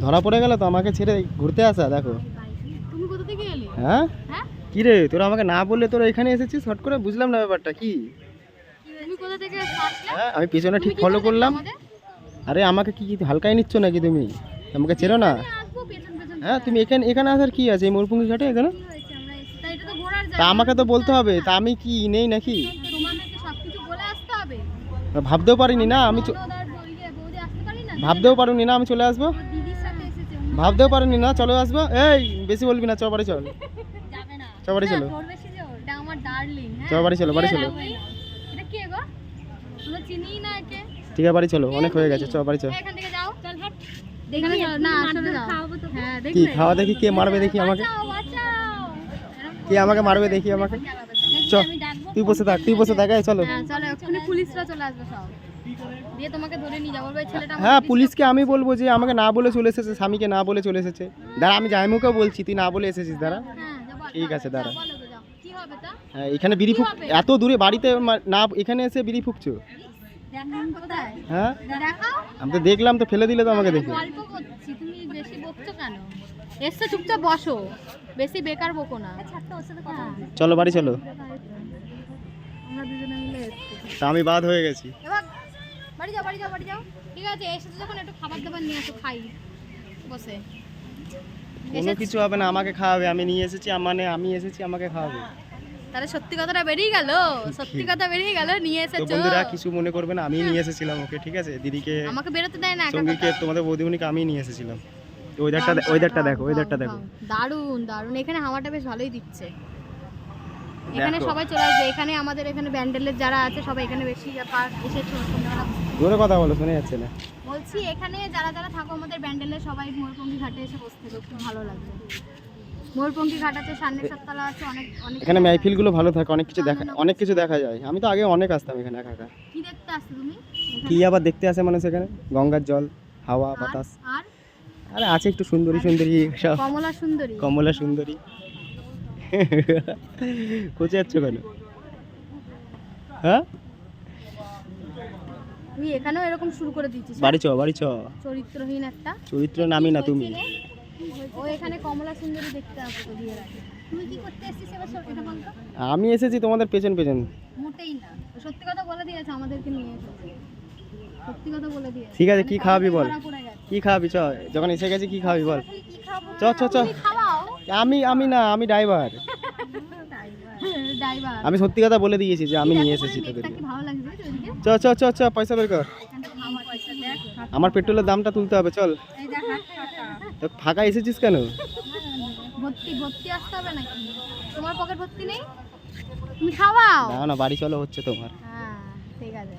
ধরা পড়ে গেল তো আমাকে ছেড়ে ঘুরতে আসা। দেখো তুমি কোথা থেকে এলে? হ্যাঁ হ্যাঁ কি রে, তোরা আমাকে না বললে তোরা এখানে এসেছিস হট করে, বুঝলাম না ব্যাপারটা কি। তুমি কোথা থেকে আসলে? হ্যাঁ আমি পিছনে ঠিক ফলো করলাম। আরে আমাকে কি হালকায় নিচ্ছ নাকি তুমি? আমাকে চেনো না? আসবো পেছন পেছন। হ্যাঁ তুমি এখানে আসার কি আছে এই মোরপুঙ্গি ঘাটে এখানে? কি হয়েছে? আমরা তাই এটা তো ঘোরার তা জায়গা। আমাকে তো বলতে হবে, তা আমি কি নেই নাকি? তোমাদেরকে সবকিছু বলে আসতে হবে। ভাবতেও পারিনি না আমি বৌদি আসতে পারি না। ভাবতেও পারিনি না আমি চলে আসবো। দিদির সাথে এসেছে। ভাবতেও পারিনি না চলে আসবো। এই বেশি বলবি না, চ বাড়ি চল। যাবে না। চ বাড়ি চলো। তোর বেশি জোর। এটা আমার ডার্লিং। চ বাড়ি চলো, বাড়ি চলো। এটা কে গো? আমরা চিনি না একে। ঠিক আছে বাড়ি চলো, অনেক হয়ে গেছে, চ বাড়ি চল। এখান থেকে যাও। চল হাট। দেখি না আসলে যাও। খাওয়াবো তো। হ্যাঁ দেখি। কি খাওয়া দেখি, কে মারবে দেখি আমাকে, কে আমাকে মারবে দেখি আমাকে। চ তুই বসে থাক, তুই বসে থাক, এই চলো। হ্যাঁ চলো, এক্ষুনি পুলিশরা চলে আসবে সব। দিয়ে তোমাকে ধরে নিয়ে যাবো। ওই ছেলেটা হ্যাঁ পুলিশকে আমি বলবো যে আমাকে না বলে চলে এসেছে, স্বামীকে না বলে চলে এসেছে। দাঁড়া আমি জাইমুকেও বলছি, তুই না বলে এসেছিস, দাঁড়া। হ্যাঁ যাবো। ঠিক আছে দাঁড়া। বলো তো যাও। কি হবে তা? হ্যাঁ এখানে বিড়ি ফুক, এত দূরে বাড়িতে না এখানে এসে বিড়ি ফুকছো? দেখাও কোথায়? হ্যাঁ দেখাও। আমি তো দেখলাম তো, ফেলে দিলে তো আমাকে দেখে। গল্প করছি, তুমি বেশি বকছো কেন? এসে চুপচাপ বসো, বেশি বেকার বকো না। আচ্ছা ওর সাথে কথা বলছি। চলো বাড়ি চলো। আমরা দুজনে মিলে এসেছি। তা আমি বাদ হয়ে গেছি। এবার বাড়ি যাও, বাড়ি যাও, বাড়ি যাও। ঠিক আছে, এসেছো যখন একটু খাবার দাবার নিয়ে আসো, খাই বসে। কোনো কিছু হবে না, আমাকে খাওয়াবে। আমি নিয়ে এসেছি, মানে আমি এসেছি আমাকে খাওয়াবে। তাহলে সত্যি কথাটা বেরিয়ে গেল, সত্যি কথা বেরিয়ে গেল, নিয়ে তো এসেছো। বন্ধুরা কিছু মনে করবে না, আমি নিয়ে এসেছিলাম ওকে, ঠিক আছে? দিদিকে, আমাকে বেরোতে দেয় না একা সঙ্গীকে, কথা। তোমাদের বৌদিমণিকে আমি নিয়ে এসেছিলাম। তো ওয়েদারটা দেখো, ওয়েদারটা দেখো। দারুণ দারুণ, এখানে হাওয়াটা বেশ ভালোই দিচ্ছে। এখানে দেখো। সবাই চলে আসবে। এখানে আমাদের এখানে ব্যান্ডেলের যারা আছে সবাই এখানে বেশি এসেছো তোমরা। জোরে কথা বলো, শোনা যাচ্ছে না। বলছি এখানে যারা যারা থাকো আমাদের ব্যান্ডেলের সবাই ময়ূরপঙ্খী ঘাটে এসে বসতে হবে, খুব ভালো লাগবে। ময়ূরপঙ্খী ঘাট আছে, সামনে সপ্তাহ আছে, অনেক অনেক। এখানে মাহফিলগুলো ভালো থাকে, অনেক কিছু দেখা যায়। আমি তো আগে অনেক আসতাম এখানে একা একা। কি দেখতে আসছো তুমি? কি আবার দেখতে আসে মানুষ এখানে? গঙ্গার জল, হাওয়া বাতাস। আর আরে আছে একটু সুন্দরী সুন্দরী সব, কমলা সুন্দরী। কমলা সুন্দরী। কোচে যাচ্ছ কেন? হ্যাঁ তুই এখানেও এরকম শুরু করে দিচ্ছিস? বাড়ি চ, বাড়ি চ। চরিত্রহীন একটা। চরিত্র নামই না তুমি। ও এখানে কমলা সুন্দরী দেখতে আসো তো বিয়ের আগে। তুই কি করতে এসেছিস এবার এটা বল তো? আমি এসেছি তোমাদের পেছন পেছন। মোটেই না, সত্যি কথা বলে দিয়েছে আমাদেরকে নিয়ে এসেছে। সত্যি কথা বলে দিয়েছে। ঠিক আছে কি খাওয়াবি বল, ধরা পড়ে গেছে। কি খাওয়াবি? চ যখন এসে গেছি কি খাওয়াবি বল। কি খাবো? চ চ চ। তুমি খাওয়াও। আমি না, আমি ড্রাইভার। ড্রাইভার। আমি সত্যি কথা বলে দিয়েছি যে আমি নিয়ে এসেছি তোদেরকে। কি ভালো লাগছে তোদেরকে? চ চ চ চ, পয়সা বের কর। আমার পয়সা দেখ। আমার পেট্রোলের দামটা তুলতে হবে, চল। এই দেখ হাত ফাটা। তো ফাঁকা এসেছিস কেন? ভর্তি ভর্তি আসতে হবে নাকি? তোমার পকেট ভর্তি নেই? তুমি খাওয়াও। না না বাড়ি চলো হচ্ছে তোমার। হ্যাঁ ঠিক আছে।